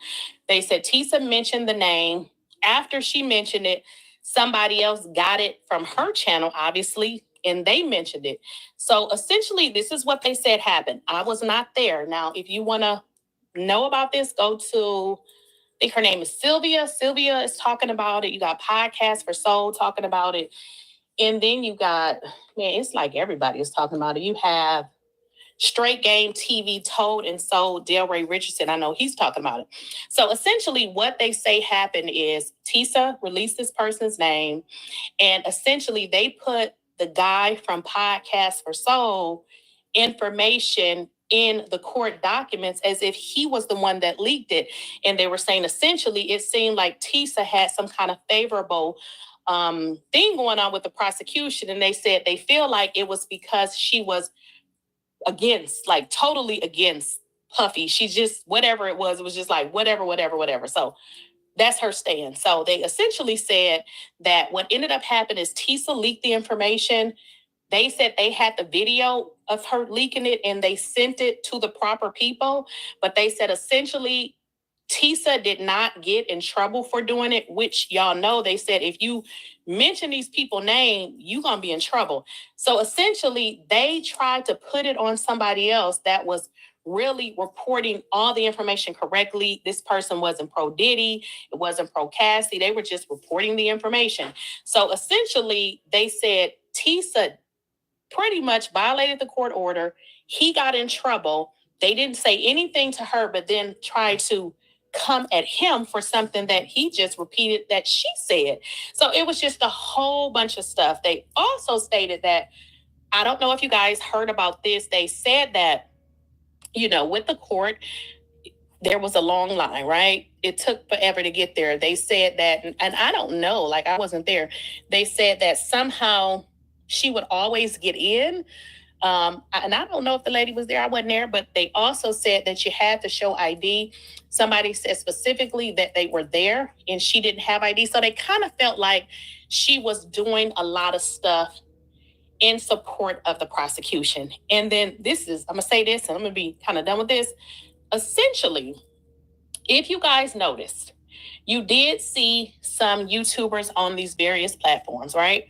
They said Tissa mentioned the name. After she mentioned it, somebody else got it from her channel, obviously, and they mentioned it. So essentially, this is what they said happened. I was not there. Now, if you want to know about this, go to, I think her name is Sylvia. Sylvia is talking about it. You got Podcast for Soul talking about it. And then you got, it's like everybody is talking about it. You have Straight Game TV, Told and Sold, Delray Richardson. I know he's talking about it. So essentially what they say happened is Tissa released this person's name, and essentially they put the guy from Podcast for Soul information in the court documents as if he was the one that leaked it. And they were saying essentially it seemed like Tissa had some kind of favorable thing going on with the prosecution. And they said they feel like it was because she was totally against Puffy. She just, whatever it was just like, whatever. So that's her stand. So they essentially said that what ended up happening is Tissa leaked the information. They said they had the video of her leaking it and they sent it to the proper people. But they said essentially Tissa did not get in trouble for doing it, which y'all know they said if you mention these people's name, you're going to be in trouble. So essentially they tried to put it on somebody else that was really reporting all the information correctly. This person wasn't pro Diddy. It wasn't pro Cassie. They were just reporting the information. So essentially they said Tissa pretty much violated the court order. He got in trouble. They didn't say anything to her, but then tried to come at him for something that he just repeated that she said. So it was just a whole bunch of stuff. They also stated that, I don't know if you guys heard about this. They said that, with the court, there was a long line, right? It took forever to get there. They said that, and I don't know, I wasn't there. They said that somehow she would always get in. And I don't know if the lady was there. I wasn't there, but they also said that you had to show ID. Somebody said specifically that they were there and she didn't have ID. So they kind of felt like she was doing a lot of stuff in support of the prosecution. And then I'm going to say this and I'm going to be kind of done with this. Essentially, if you guys noticed, you did see some YouTubers on these various platforms, right?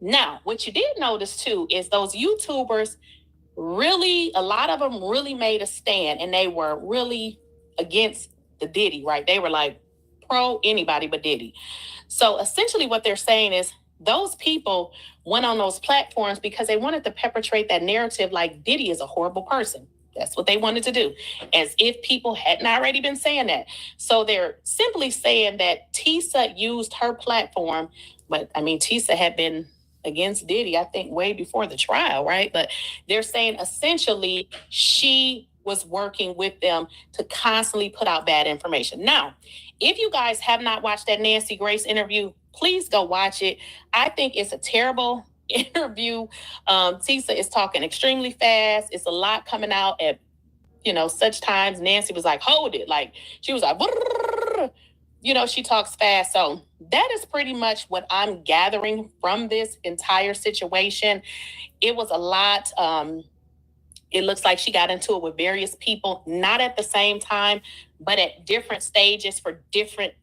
Now, what you did notice too is those YouTubers really, a lot of them really made a stand and they were really against the Diddy, right? They were like pro anybody but Diddy. So essentially what they're saying is those people went on those platforms because they wanted to perpetrate that narrative like Diddy is a horrible person. That's what they wanted to do, as if people hadn't already been saying that. So they're simply saying that Tissa used her platform, but Tissa had been against Diddy, I think, way before the trial, right? But they're saying essentially she was working with them to constantly put out bad information. Now, if you guys have not watched that Nancy Grace interview, please go watch it. I think it's a terrible interview. Tissa is talking extremely fast. It's a lot coming out at, such times. Nancy was like, hold it. She was like, she talks fast. So that is pretty much what I'm gathering from this entire situation. It was a lot. It looks like she got into it with various people, not at the same time, but at different stages for different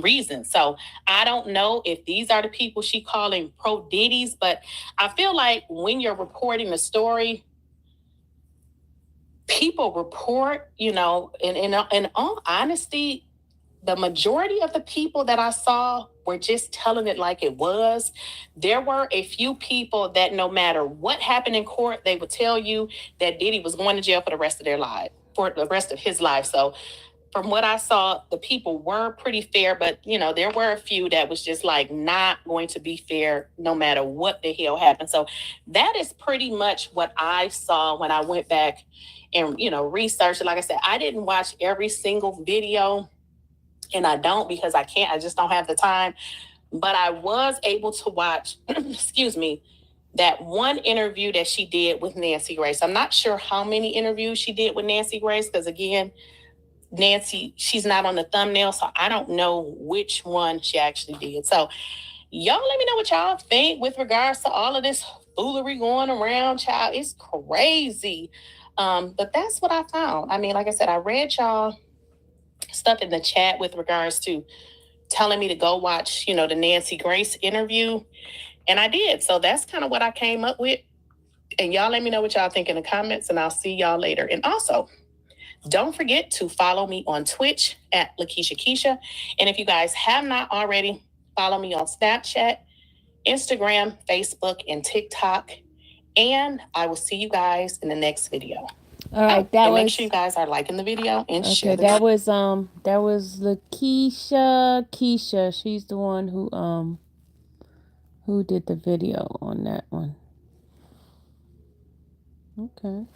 reasons. So I don't know if these are the people she calling pro Diddy's, but I feel like when you're reporting a story, people report, in all honesty, the majority of the people that I saw were just telling it like it was. There were a few people that no matter what happened in court, they would tell you that Diddy was going to jail for the rest of their life, for the rest of his life. So from what I saw, the people were pretty fair, but there were a few that was just like not going to be fair no matter what the hell happened. So that is pretty much what I saw when I went back and researched. Like I said, I didn't watch every single video, and I don't because I can't. I just don't have the time. But I was able to watch, excuse me, that one interview that she did with Nancy Grace. I'm not sure how many interviews she did with Nancy Grace because, again, Nancy, she's not on the thumbnail, so I don't know which one she actually did. So y'all let me know what y'all think with regards to all of this foolery going around, child. It's crazy. But that's what I found. I mean, like I said, I read y'all stuff in the chat with regards to telling me to go watch, the Nancy Grace interview. And I did. So that's kind of what I came up with. And y'all let me know what y'all think in the comments, and I'll see y'all later. And also, don't forget to follow me on Twitch at Lakeisha Keisha. And if you guys have not already, follow me on Snapchat, Instagram, Facebook, and TikTok. And I will see you guys in the next video. All right, make sure you guys are liking the video and share. That was Lakeisha Keisha. She's the one who did the video on that one. Okay.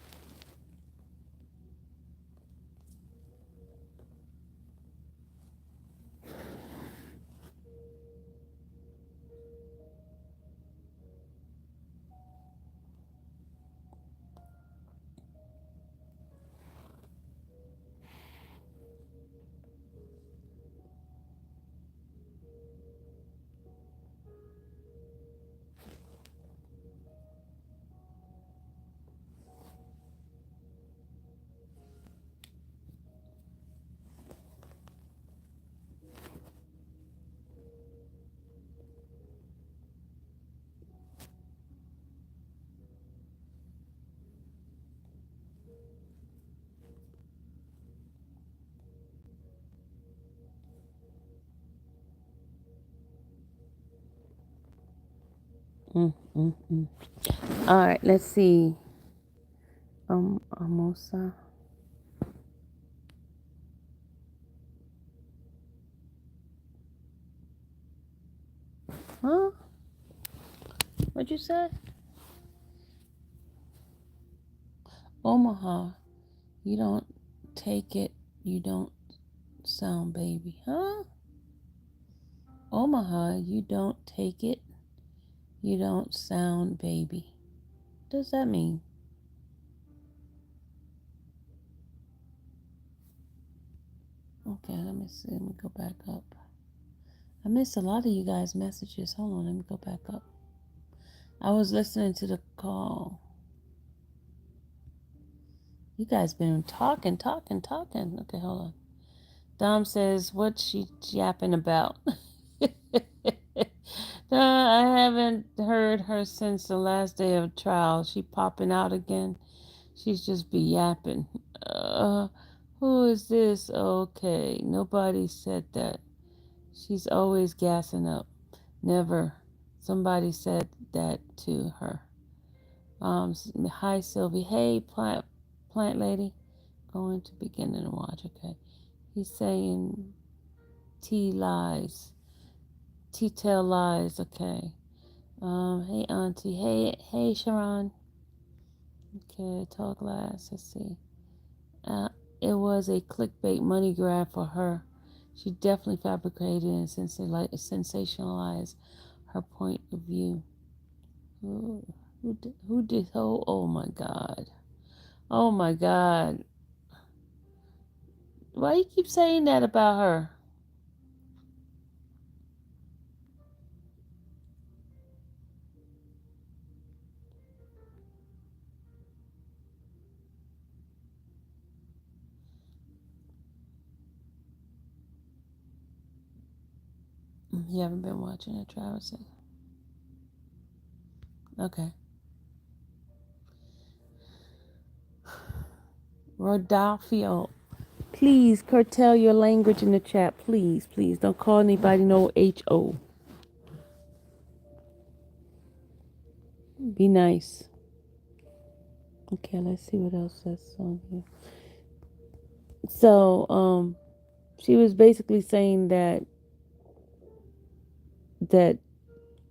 All right, let's see. Amosa. Huh? What'd you say? Omaha. You don't take it. You don't sound baby. Huh? Omaha. You don't take it. You don't sound baby. What does that mean? Okay, let me see. Let me go back up. I missed a lot of you guys' messages. Hold on, let me go back up. I was listening to the call. You guys been talking. Okay, hold on. Dom says, what's she yapping about? I haven't heard her since the last day of trial. She popping out again. She's just be yapping. Who is this? Okay, nobody said that. She's always gassing up. Never. Somebody said that to her. Hi, Sylvie. Hey, plant lady. Going to begin and watch. Okay. He's saying lies. T-tail lies. Okay. Hey, auntie. Hey, Sharon. Okay, tall glass. Let's see. It was a clickbait money grab for her. She definitely fabricated and sensationalized her point of view. Who did? Oh my God. Oh my God. Why you keep saying that about her? You haven't been watching it, Travis? Okay. Rodolfo, please curtail your language in the chat. Please. Don't call anybody no H-O. Be nice. Okay, let's see what else that's on here. So, She was basically saying that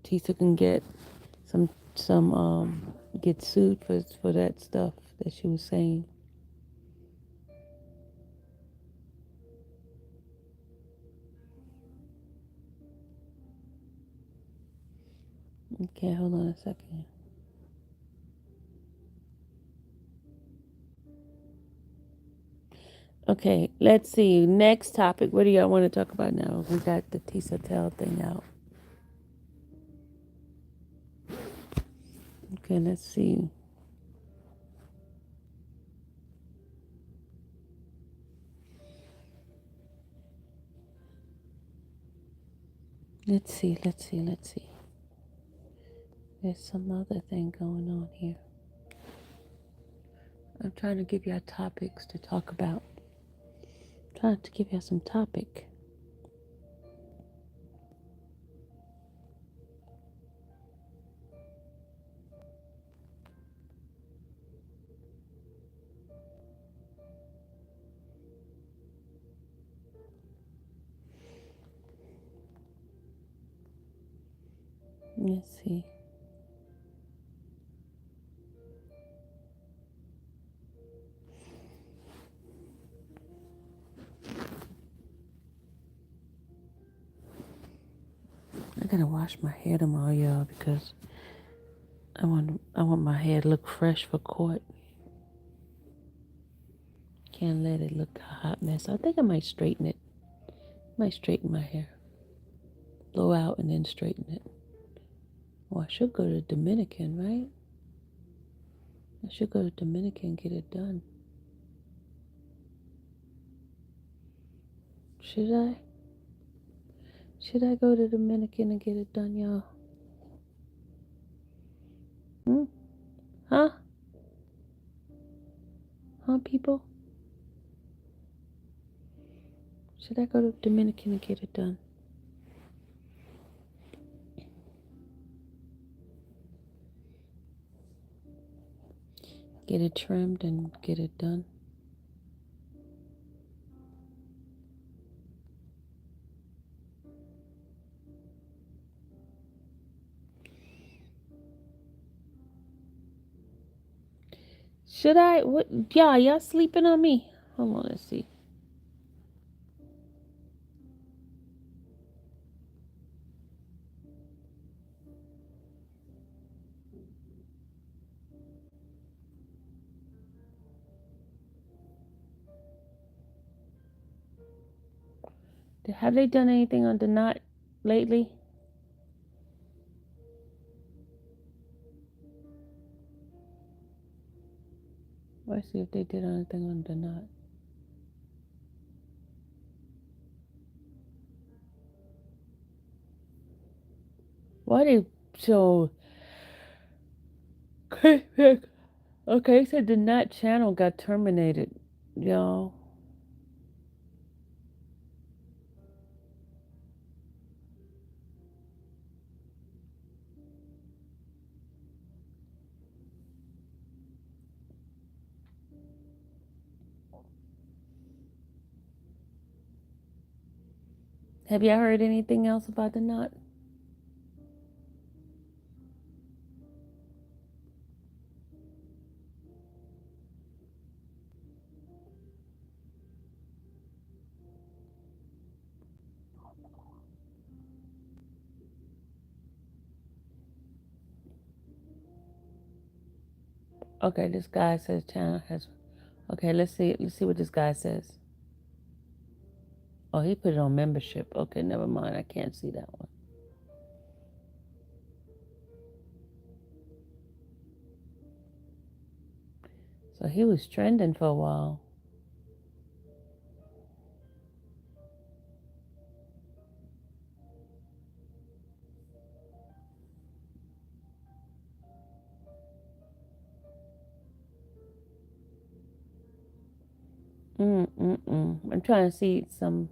Tissa can get some get sued for that stuff that she was saying. Okay, hold on a second. Okay, let's see. Next topic. What do y'all want to talk about now? We got the Tissa Tails thing out. Okay, let's see. Let's see. There's some other thing going on here. I'm trying to give y'all topics to talk about. I'm trying to give y'all some topic. Let's see. I gotta wash my hair tomorrow, y'all, because I want my hair to look fresh for court. Can't let it look a hot mess. I think I might straighten it. Might straighten my hair. Blow out and then straighten it. Oh, I should go to Dominican, right? I should go to Dominican and get it done. Should I? Should I go to Dominican and get it done, y'all? Huh? Huh, people? Should I go to Dominican and get it done? Get it trimmed and get it done? Should I? What? Yeah, y'all sleeping on me? Hold on, let's see. Have they done anything on the knot lately? Let's see if they did anything on the knot. Why they so... Okay, said the knot channel got terminated, y'all. Have y'all heard anything else about the knot? Okay, this guy says channel has... Okay, let's see what this guy says. Oh, he put it on membership. Okay, never mind. I can't see that one. So he was trending for a while. I'm trying to see some...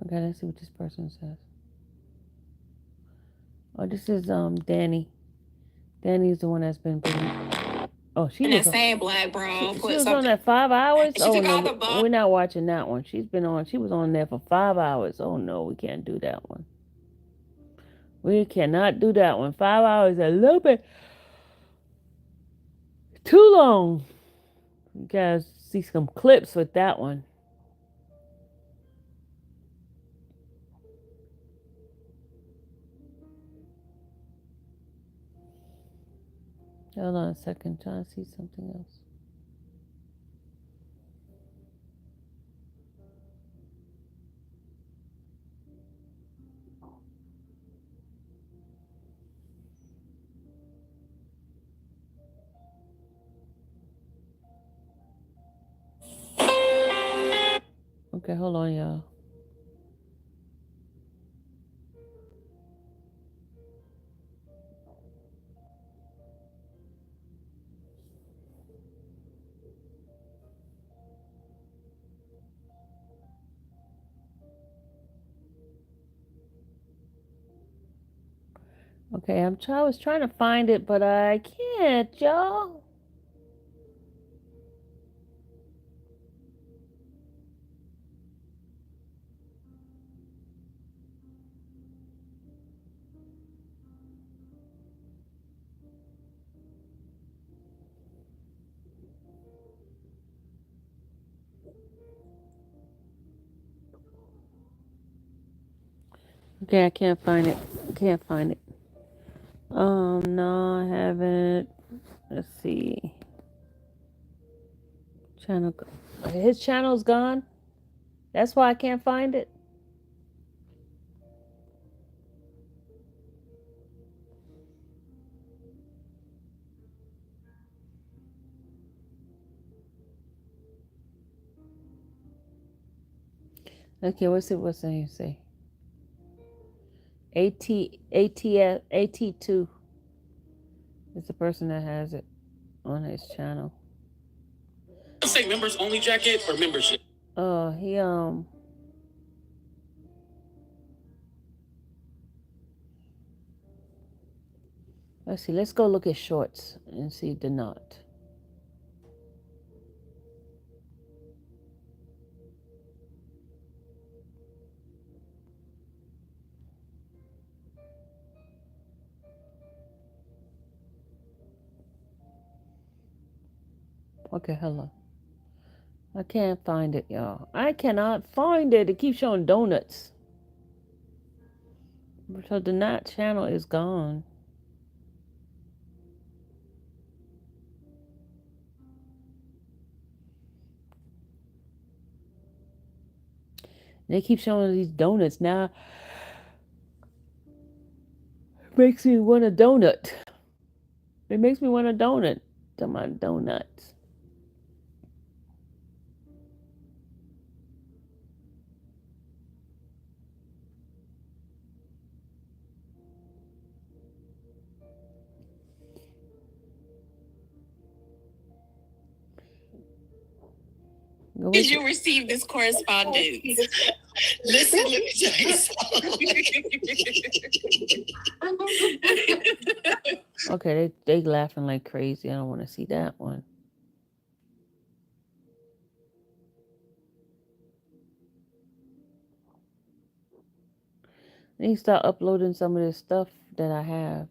Okay, let's see what this person says. Oh, this is Danny. Danny's the one that's been putting... Oh, she And was that same black bra she put was on something. that 5 hours. She Oh took out no, the ball. we're not watching that one. She was on there for 5 hours. Oh no, we can't do that one. We cannot do that one. 5 hours is a little bit too long. You guys see some clips with that one. Hold on a second, trying to see something else. Okay, hold on, y'all. Okay, I was trying to find it, but I can't, y'all. Okay, I can't find it. Can't find it. No, I haven't. Let's see. Channel. His channel's gone. That's why I can't find it. Okay, what's it? What's it say? AT2 is the person that has it on his channel. Say members only jacket or membership? He let's see. Let's go look at shorts and see the knot. Okay, hello. I can't find it, y'all. I cannot find it. It keeps showing donuts. So the knot channel is gone. They keep showing these donuts now. It makes me want a donut. It makes me want a donut. To my donuts. Did you receive this correspondence? Listen, let me tell you something. Okay, they laughing like crazy. I don't want to see that one. I need to start uploading some of this stuff that I have.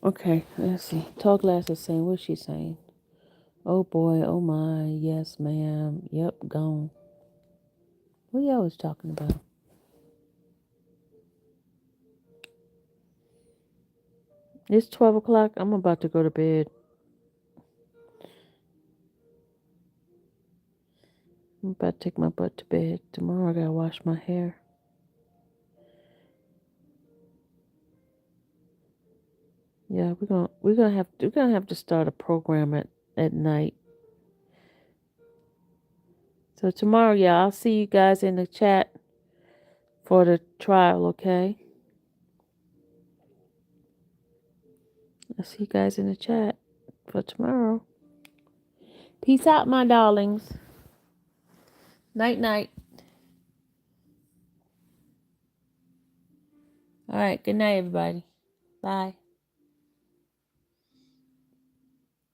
Okay, let's see. Tall Glass is saying, what's she saying? Oh boy, oh my, yes ma'am. Yep, gone. What y'all was talking about? It's 12 o'clock. I'm about to go to bed. I'm about to take my butt to bed. Tomorrow I gotta wash my hair. Yeah, we're gonna have to start a program at night. So tomorrow, yeah, I'll see you guys in the chat for the trial, okay? I'll see you guys in the chat for tomorrow. Peace out, my darlings. Night, night. All right, good night, everybody. Bye.